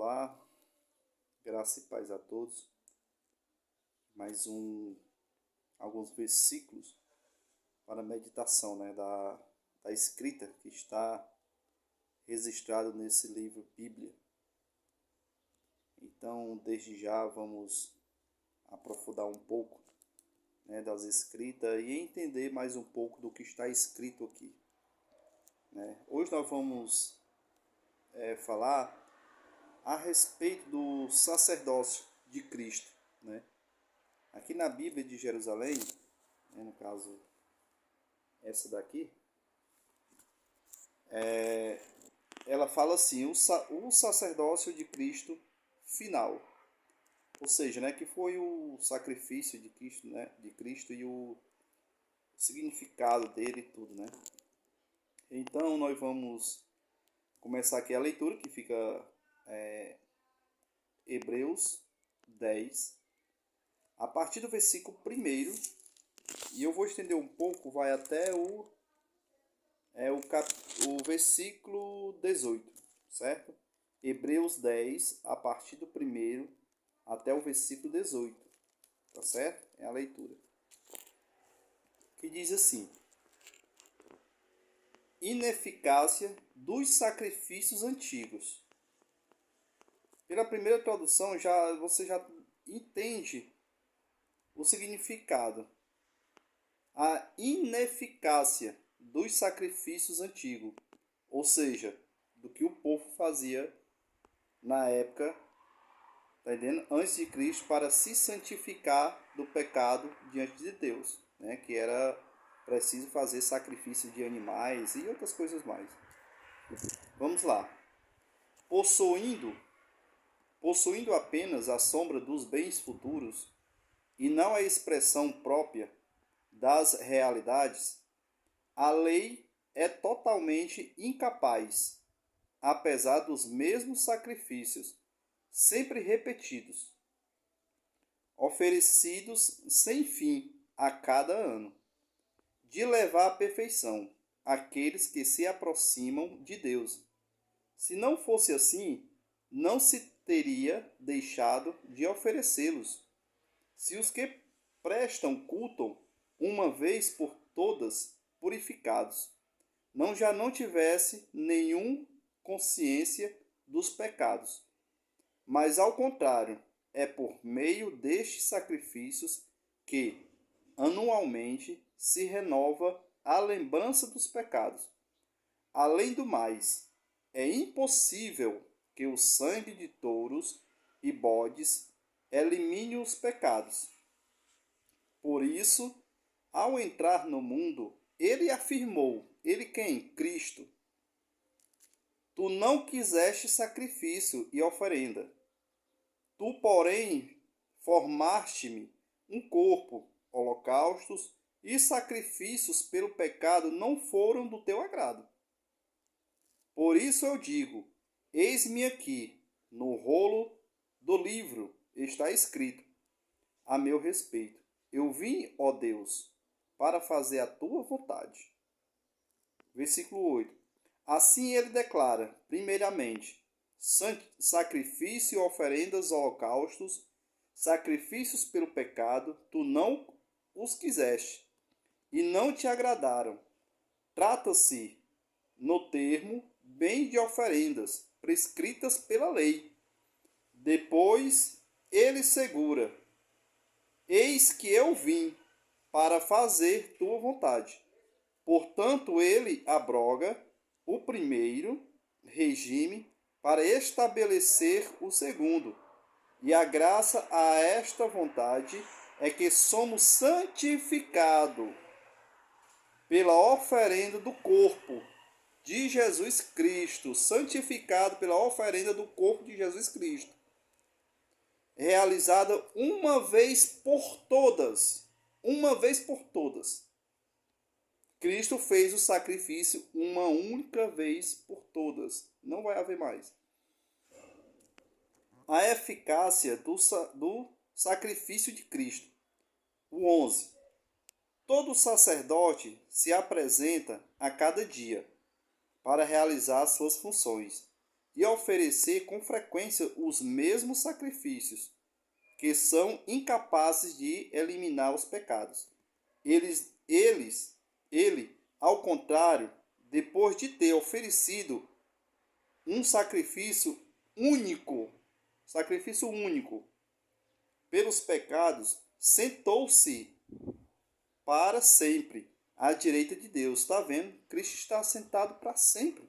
Olá, graça e paz a todos. Alguns versículos para a meditação, da escrita que está registrado nesse livro Bíblia. Então, desde já vamos aprofundar um pouco, das escritas e entender mais um pouco do que está escrito aqui. Hoje nós vamos falar a respeito do sacerdócio de Cristo. Aqui na Bíblia de Jerusalém, no caso essa daqui, ela fala assim, o sacerdócio de Cristo final. Ou seja, que foi o sacrifício de Cristo, de Cristo e o significado dele e tudo. Então nós vamos começar aqui a leitura, que fica Hebreus 10, a partir do versículo 1, e eu vou estender um pouco, vai até o versículo 18, certo? Hebreus 10, a partir do 1 até o versículo 18, tá certo? É a leitura. Que diz assim: ineficácia dos sacrifícios antigos. Pela primeira tradução, você já entende o significado. A ineficácia dos sacrifícios antigos, ou seja, do que o povo fazia na época, tá entendendo? Antes de Cristo, para se santificar do pecado diante de Deus, que era preciso fazer sacrifício de animais e outras coisas mais. Vamos lá. Possuindo apenas a sombra dos bens futuros e não a expressão própria das realidades, a lei é totalmente incapaz, apesar dos mesmos sacrifícios sempre repetidos, oferecidos sem fim a cada ano, de levar à perfeição aqueles que se aproximam de Deus. Se não fosse assim, não se teria deixado de oferecê-los. Se os que prestam culto, uma vez por todas purificados, já não tivesse nenhuma consciência dos pecados. Mas ao contrário, é por meio destes sacrifícios que, anualmente, se renova a lembrança dos pecados. Além do mais, é impossível que o sangue de touros e bodes elimine os pecados. Por isso, ao entrar no mundo, ele afirmou, ele quem? Cristo. Tu não quiseste sacrifício e oferenda. Tu, porém, formaste-me um corpo, holocaustos e sacrifícios pelo pecado não foram do teu agrado. Por isso eu digo, eis-me aqui, no rolo do livro está escrito a meu respeito. Eu vim, ó Deus, para fazer a tua vontade. Versículo 8. Assim ele declara, primeiramente, sacrifício, oferendas, holocaustos, sacrifícios pelo pecado, tu não os quiseste, e não te agradaram. Trata-se, no termo, bem de oferendas, prescritas pela lei. Depois ele segura, eis que eu vim para fazer tua vontade. Portanto, ele abroga o primeiro regime para estabelecer o segundo. E a graça a esta vontade é que somos santificados pela oferenda do corpo de Jesus Cristo, santificado pela oferenda do corpo de Jesus Cristo, realizada uma vez por todas. Cristo fez o sacrifício uma única vez por todas. Não vai haver mais. A eficácia do sacrifício de Cristo. O 11. Todo sacerdote se apresenta a cada dia para realizar suas funções e oferecer com frequência os mesmos sacrifícios, que são incapazes de eliminar os pecados. Ele, ao contrário, depois de ter oferecido um sacrifício único pelos pecados, sentou-se para sempre à direita de Deus. Está vendo? Cristo está sentado para sempre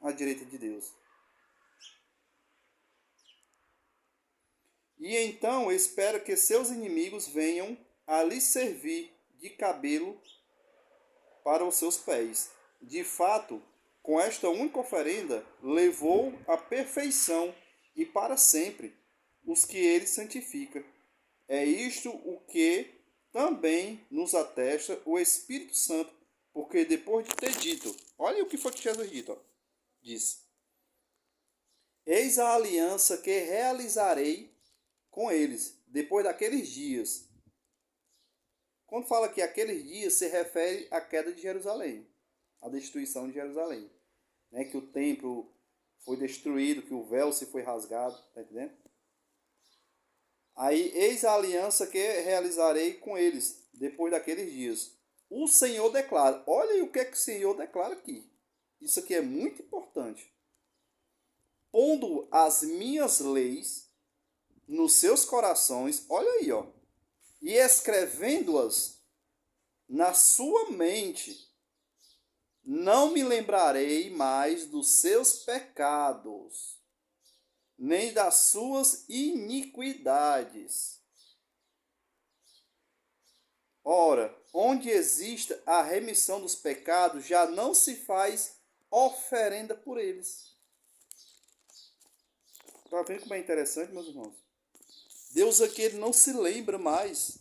à direita de Deus. E então espera que seus inimigos venham a lhe servir de cabelo para os seus pés. De fato, com esta única oferenda, levou à perfeição e para sempre os que ele santifica. É isto o que também nos atesta o Espírito Santo, porque depois de ter dito, olha o que foi que Jesus disse: eis a aliança que realizarei com eles, depois daqueles dias. Quando fala que aqueles dias, se refere à queda de Jerusalém, à destruição de Jerusalém. Né? Que o templo foi destruído, que o véu se foi rasgado, tá entendendo? Aí, eis a aliança que realizarei com eles, depois daqueles dias. O Senhor declara, olha aí o que é que o Senhor declara aqui. Isso aqui é muito importante. Pondo as minhas leis nos seus corações, olha aí, ó, e escrevendo-as na sua mente, não me lembrarei mais dos seus pecados, nem das suas iniquidades. Ora, onde existe a remissão dos pecados, já não se faz oferenda por eles. Está vendo como é interessante, meus irmãos? Deus aqui ele não se lembra mais.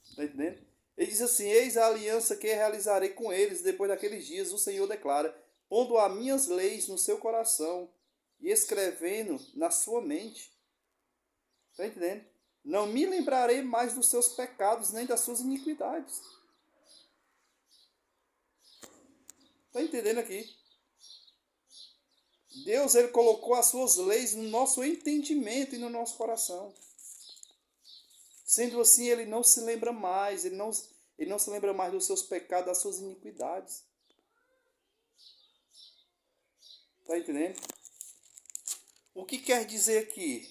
Está entendendo? Ele diz assim, eis a aliança que realizarei com eles depois daqueles dias, o Senhor declara, pondo as minhas leis no seu coração e escrevendo na sua mente. Está entendendo? Não me lembrarei mais dos seus pecados, nem das suas iniquidades. Está entendendo aqui? Deus ele colocou as suas leis no nosso entendimento e no nosso coração. Sendo assim, ele não se lembra mais, ele não se lembra mais dos seus pecados, das suas iniquidades. Está entendendo? O que quer dizer aqui,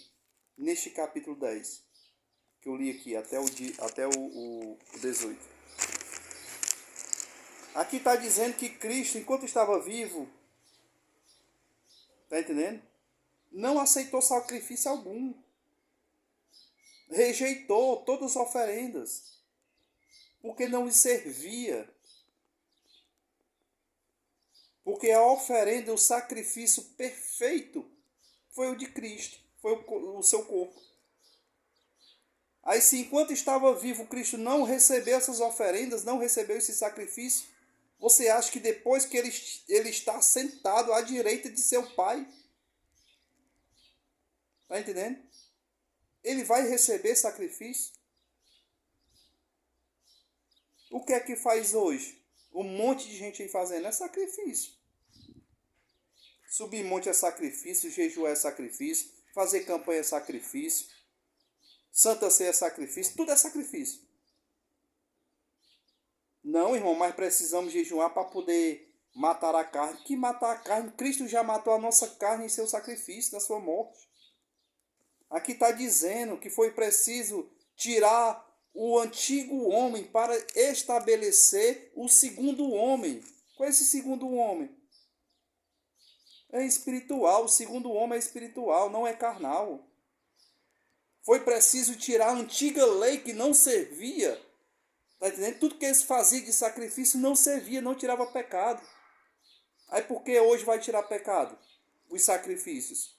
neste capítulo 10, que eu li aqui, até o 18? Aqui está dizendo que Cristo, enquanto estava vivo, está entendendo? Não aceitou sacrifício algum. Rejeitou todas as oferendas, porque não lhe servia. Porque a oferenda, o sacrifício perfeito, foi o de Cristo, foi o seu corpo. Aí se enquanto estava vivo, Cristo não recebeu essas oferendas, não recebeu esse sacrifício, você acha que depois que ele está sentado à direita de seu Pai, está entendendo? Ele vai receber sacrifício? O que é que faz hoje? Um monte de gente aí fazendo é sacrifício. Subir monte é sacrifício, jejuar é sacrifício, fazer campanha é sacrifício, Santa Ceia é sacrifício, tudo é sacrifício. Não, irmão, mas precisamos jejuar para poder matar a carne. Que matar a carne? Cristo já matou a nossa carne em seu sacrifício, na sua morte. Aqui está dizendo que foi preciso tirar o antigo homem para estabelecer o segundo homem. Qual é esse segundo homem? É espiritual. O segundo homem é espiritual, não é carnal. Foi preciso tirar a antiga lei que não servia. Está entendendo? Tudo que eles faziam de sacrifício não servia, não tirava pecado. Aí por que hoje vai tirar pecado? Os sacrifícios.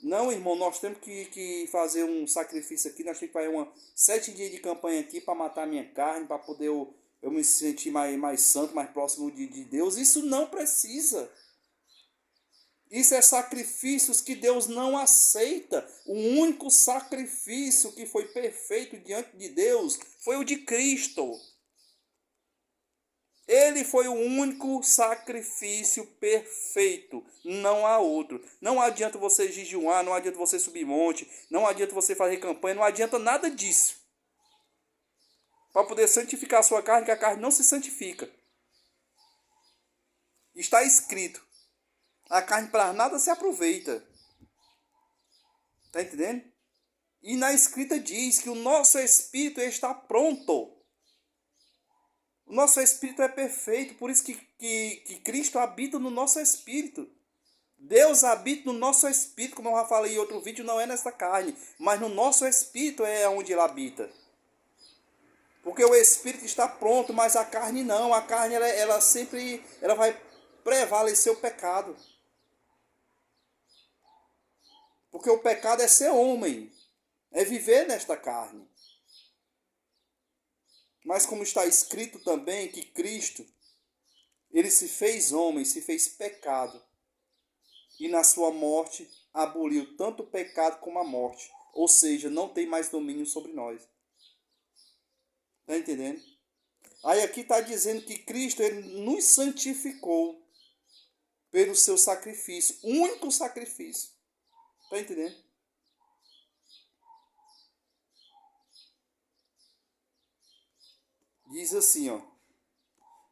Não, irmão, nós temos que fazer um sacrifício aqui, nós temos que fazer 7 dias de campanha aqui para matar a minha carne, para poder eu me sentir mais santo, mais próximo de Deus. Isso não precisa. Isso é sacrifícios que Deus não aceita. O único sacrifício que foi perfeito diante de Deus foi o de Cristo. Ele foi o único sacrifício perfeito, não há outro. Não adianta você jejuar, não adianta você subir monte, não adianta você fazer campanha, não adianta nada disso. Para poder santificar a sua carne, que a carne não se santifica. Está escrito, a carne para nada se aproveita. Está entendendo? E na escrita diz que o nosso espírito está pronto. O nosso espírito é perfeito, por isso que Cristo habita no nosso espírito. Deus habita no nosso espírito, como eu já falei em outro vídeo, não é nessa carne, mas no nosso espírito é onde ele habita. Porque o espírito está pronto, mas a carne não. A carne ela sempre vai prevalecer o pecado. Porque o pecado é ser homem, é viver nesta carne. Mas como está escrito também que Cristo, ele se fez homem, se fez pecado. E na sua morte aboliu tanto o pecado como a morte. Ou seja, não tem mais domínio sobre nós. Está entendendo? Aí aqui está dizendo que Cristo ele nos santificou pelo seu sacrifício. Único sacrifício. Está entendendo? Diz assim, ó.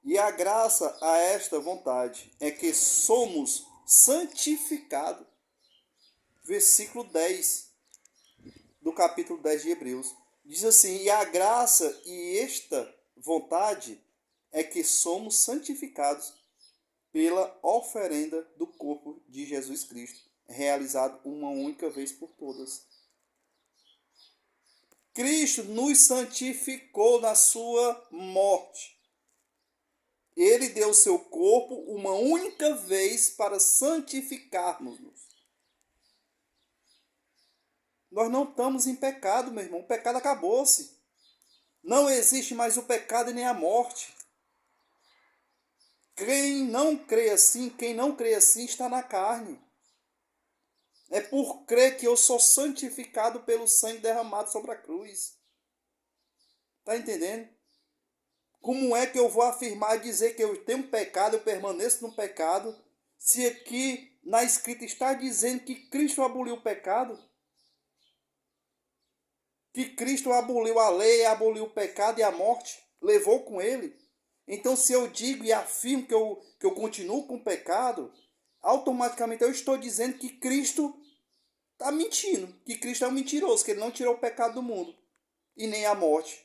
E a graça a esta vontade é que somos santificados. Versículo 10 do capítulo 10 de Hebreus. Diz assim, e a graça e esta vontade é que somos santificados pela oferenda do corpo de Jesus Cristo, realizado uma única vez por todas. Cristo nos santificou na sua morte. Ele deu seu corpo uma única vez para santificarmos-nos. Nós não estamos em pecado, meu irmão. O pecado acabou-se. Não existe mais o pecado e nem a morte. Quem não crê assim está na carne. É por crer que eu sou santificado pelo sangue derramado sobre a cruz. Está entendendo? Como é que eu vou afirmar e dizer que eu tenho pecado, eu permaneço no pecado, se aqui na escrita está dizendo que Cristo aboliu o pecado? Que Cristo aboliu a lei, aboliu o pecado e a morte, levou com ele. Então, se eu digo e afirmo que eu continuo com o pecado, automaticamente eu estou dizendo que Cristo está mentindo, que Cristo é um mentiroso, que ele não tirou o pecado do mundo e nem a morte.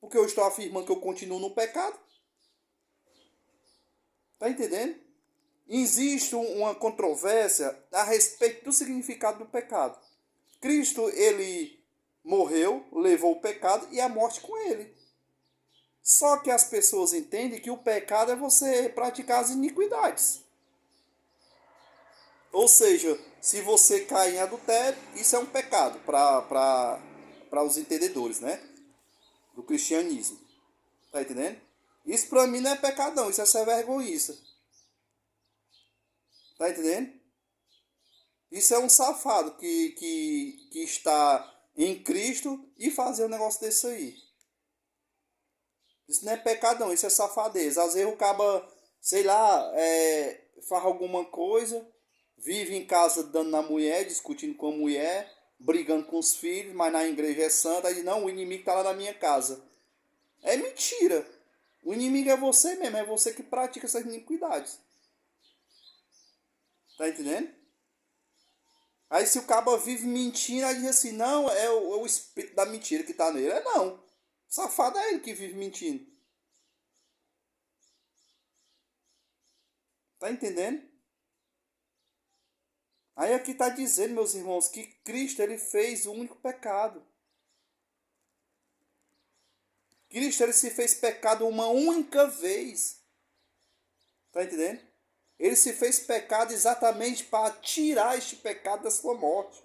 Porque eu estou afirmando que eu continuo no pecado. Está entendendo? Existe uma controvérsia a respeito do significado do pecado. Cristo, ele morreu, levou o pecado e a morte com ele. Só que as pessoas entendem que o pecado é você praticar as iniquidades. Ou seja, se você cai em adultério, isso é um pecado para os entendedores, né? Do cristianismo. Tá entendendo? Isso para mim não é pecado não, isso é ser vergonhista. Tá entendendo? Isso é um safado que está em Cristo e fazer um negócio desse aí. Isso não é pecado não, isso é safadeza. Às vezes o caba, sei lá, faz alguma coisa, vive em casa dando na mulher, discutindo com a mulher, brigando com os filhos, mas na igreja é santa, aí não, o inimigo está lá na minha casa. É mentira. O inimigo é você mesmo, é você que pratica essas iniquidades. Tá entendendo? Aí se o caba vive mentindo, aí diz assim, não, é o espírito da mentira que tá nele. É não. Safado é ele que vive mentindo. Tá entendendo? Aí aqui está dizendo, meus irmãos, que Cristo ele fez o único pecado. Cristo ele se fez pecado uma única vez. Tá entendendo? Ele se fez pecado exatamente para tirar este pecado da sua morte.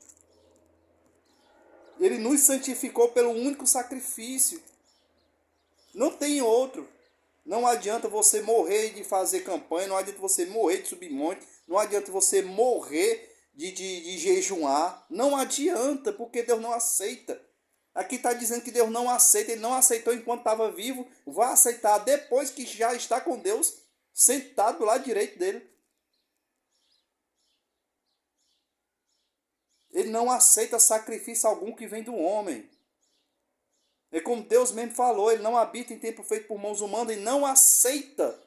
Ele nos santificou pelo único sacrifício. Não tem outro. Não adianta você morrer de fazer campanha, não adianta você morrer de subir monte, não adianta você morrer de jejuar. Não adianta, porque Deus não aceita. Aqui está dizendo que Deus não aceita, ele não aceitou enquanto estava vivo, vai aceitar depois que já está com Deus, sentado do lado direito dele. Ele não aceita sacrifício algum que vem do homem. É como Deus mesmo falou, ele não habita em templo feito por mãos humanas e não aceita,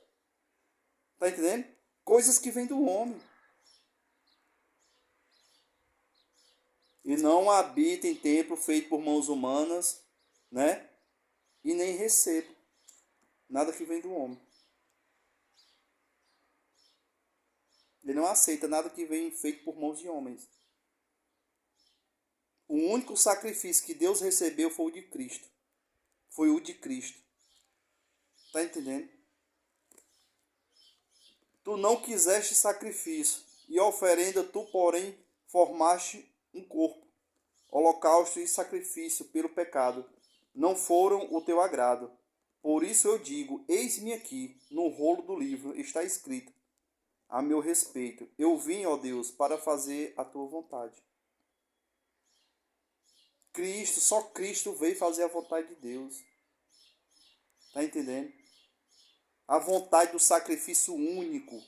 tá entendendo? Coisas que vêm do homem. E não habita em templo feito por mãos humanas, né? E nem recebo nada que vem do homem. Ele não aceita nada que vem feito por mãos de homens. O único sacrifício que Deus recebeu foi o de Cristo. Foi o de Cristo. Tá entendendo? Tu não quiseste sacrifício, e oferenda tu, porém, formaste um corpo. Holocausto e sacrifício pelo pecado não foram o teu agrado. Por isso eu digo, eis-me aqui, no rolo do livro está escrito, a meu respeito, eu vim, ó Deus, para fazer a tua vontade. Cristo, só Cristo veio fazer a vontade de Deus. Tá entendendo? A vontade do sacrifício único.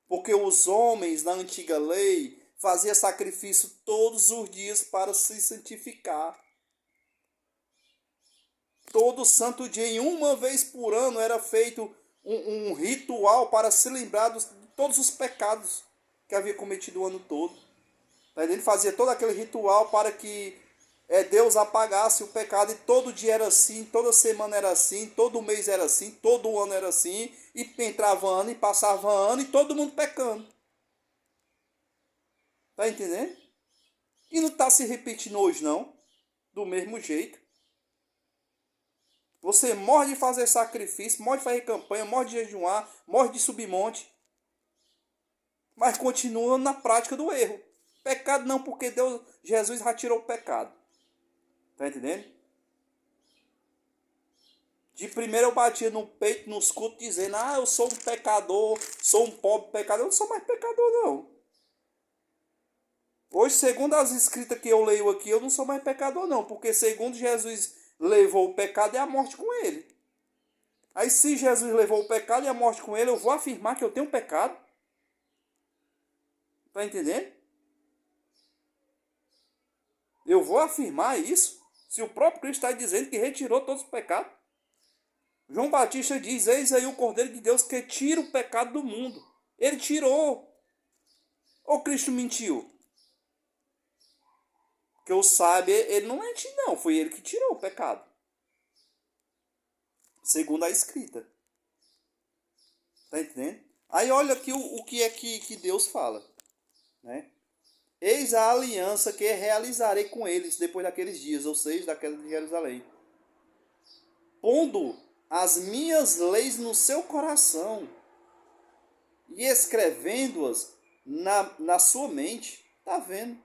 Porque os homens na antiga lei faziam sacrifício todos os dias para se santificar. Todo santo dia, em uma vez por ano, era feito um ritual para se lembrar de todos os pecados que havia cometido o ano todo. Ele fazia todo aquele ritual para que Deus apagasse o pecado, e todo dia era assim, toda semana era assim, todo mês era assim, todo ano era assim, e entrava ano e passava ano e todo mundo pecando. Tá entendendo? E não está se repetindo hoje não, do mesmo jeito. Você morre de fazer sacrifício, morre de fazer campanha, morre de jejuar, morre de subir monte, mas continua na prática do erro. Pecado não, porque Jesus já tirou o pecado. Tá entendendo? De primeiro eu batia no peito, nos cultos, dizendo, eu sou um pecador, sou um pobre pecador. Eu não sou mais pecador, não. Hoje, segundo as escritas que eu leio aqui, eu não sou mais pecador, não. Porque segundo Jesus levou o pecado e a morte com ele. Aí se Jesus levou o pecado e a morte com ele, eu vou afirmar que eu tenho pecado. Tá entendendo? Eu vou afirmar isso se o próprio Cristo está dizendo que retirou todos os pecados. João Batista diz, eis aí o Cordeiro de Deus que tira o pecado do mundo. Ele tirou. Ou Cristo mentiu? Que eu saiba, ele não mentiu não. Foi ele que tirou o pecado. Segundo a escrita. Tá entendendo? Aí olha aqui o que é que Deus fala. Né? Eis a aliança que realizarei com eles depois daqueles dias, ou seja, da queda de Jerusalém. Pondo as minhas leis no seu coração e escrevendo-as na sua mente. Tá vendo?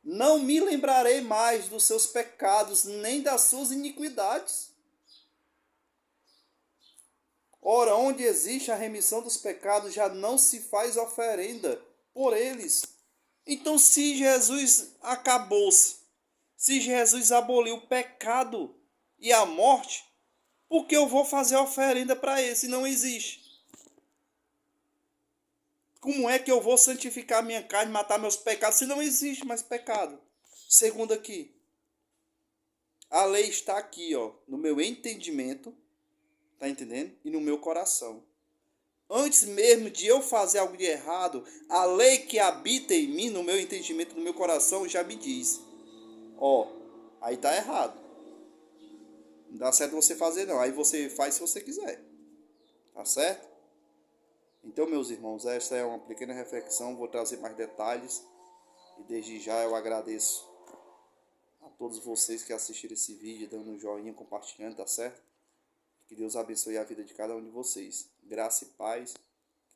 Não me lembrarei mais dos seus pecados, nem das suas iniquidades. Ora, onde existe a remissão dos pecados, já não se faz oferenda por eles. Então, se Jesus acabou-se, se Jesus aboliu o pecado e a morte, por que eu vou fazer oferenda para ele se não existe? Como é que eu vou santificar minha carne, matar meus pecados, se não existe mais pecado? Segundo aqui, a lei está aqui, ó, no meu entendimento, tá entendendo? E no meu coração. Antes mesmo de eu fazer algo de errado, a lei que habita em mim, no meu entendimento, no meu coração, já me diz, ó, aí tá errado. Não dá certo você fazer não, aí você faz se você quiser. Tá certo? Então, meus irmãos, esta é uma pequena reflexão, vou trazer mais detalhes. E desde já eu agradeço a todos vocês que assistiram esse vídeo, dando um joinha, compartilhando, tá certo? Que Deus abençoe a vida de cada um de vocês. Graça e paz,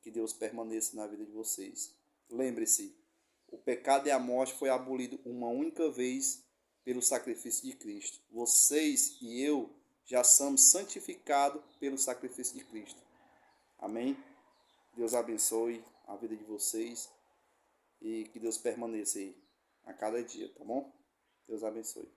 que Deus permaneça na vida de vocês. Lembre-se, o pecado e a morte foi abolido uma única vez pelo sacrifício de Cristo. Vocês e eu já somos santificados pelo sacrifício de Cristo. Amém? Deus abençoe a vida de vocês e que Deus permaneça aí a cada dia, tá bom? Deus abençoe.